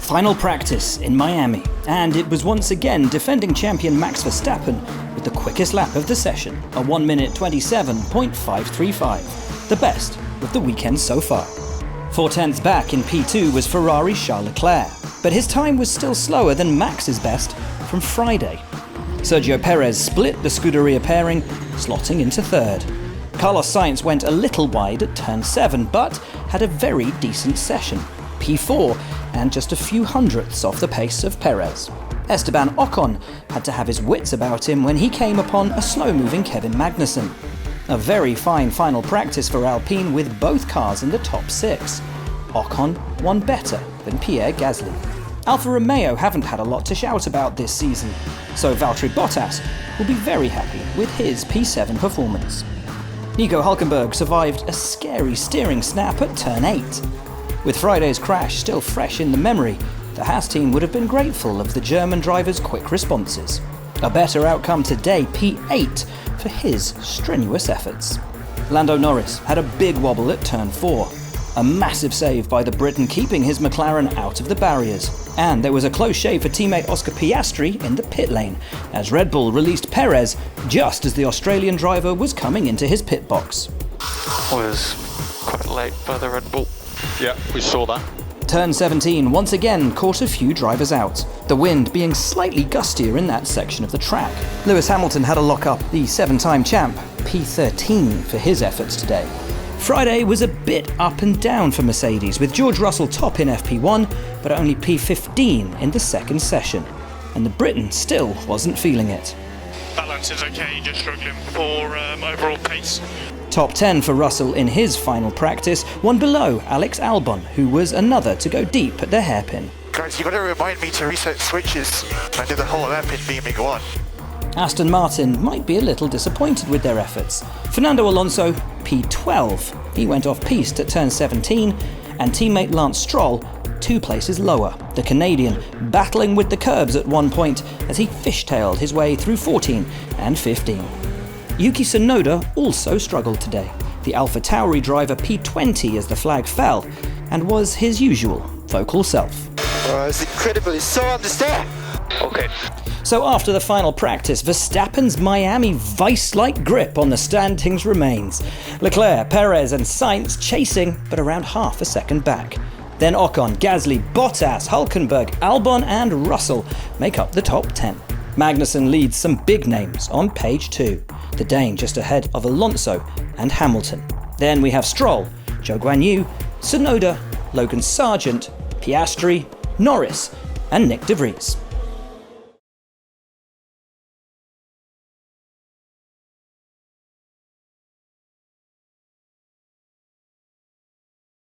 Final practice in Miami, and it was once again defending champion Max Verstappen with the quickest lap of the session, a 1 minute 27.535, the best of the weekend so far. 4/10 back in P2 was Ferrari's Charles Leclerc, but his time was still slower than Max's best from Friday. Sergio Perez split the Scuderia pairing, slotting into third. Carlos Sainz went a little wide at turn 7, but had a very decent session, P4, and just a few hundredths off the pace of Perez. Esteban Ocon had to have his wits about him when he came upon a slow-moving Kevin Magnussen. A very fine final practice for Alpine with both cars in the top 6. Ocon won better than Pierre Gasly. Alfa Romeo haven't had a lot to shout about this season, so Valtteri Bottas will be very happy with his P7 performance. Nico Hülkenberg survived a scary steering snap at turn 8. With Friday's crash still fresh in the memory, the Haas team would have been grateful of the German driver's quick responses. A better outcome today, P8, for his strenuous efforts. Lando Norris had a big wobble at turn 4. A massive save by the Briton keeping his McLaren out of the barriers. And there was a close shave for teammate Oscar Piastri in the pit lane, as Red Bull released Perez just as the Australian driver was coming into his pit box. Was quite late by the Red Bull. Yeah, we saw that. Turn 17 once again caught a few drivers out, the wind being slightly gustier in that section of the track. Lewis Hamilton had to lock up the 7-time champ, P13, for his efforts today. Friday was a bit up and down for Mercedes, with George Russell top in FP1, but only P15 in the second session. And the Briton still wasn't feeling it. Balance is okay, just struggling for overall pace. Top 10 for Russell in his final practice, one below Alex Albon, who was another to go deep at the hairpin. Guys, you gotta remind me to reset switches and do the whole hairpin beaming one. Aston Martin might be a little disappointed with their efforts. Fernando Alonso, P12. He went off-piste at turn 17, and teammate Lance Stroll 2 places lower, the Canadian battling with the curbs at one point as he fishtailed his way through 14 and 15. Yuki Tsunoda also struggled today. The AlphaTauri driver P20 as the flag fell, and was his usual vocal self. It's incredible, it's so understaffed. Okay. So after the final practice, Verstappen's Miami vice-like grip on the standings remains. Leclerc, Perez and Sainz chasing, but around half a second back. Then Ocon, Gasly, Bottas, Hülkenberg, Albon and Russell make up the top 10. Magnussen leads some big names on page 2. The Dane just ahead of Alonso and Hamilton. Then we have Stroll, Zhou Guanyu, Tsunoda, Logan Sargent, Piastri, Norris and Nick de Vries.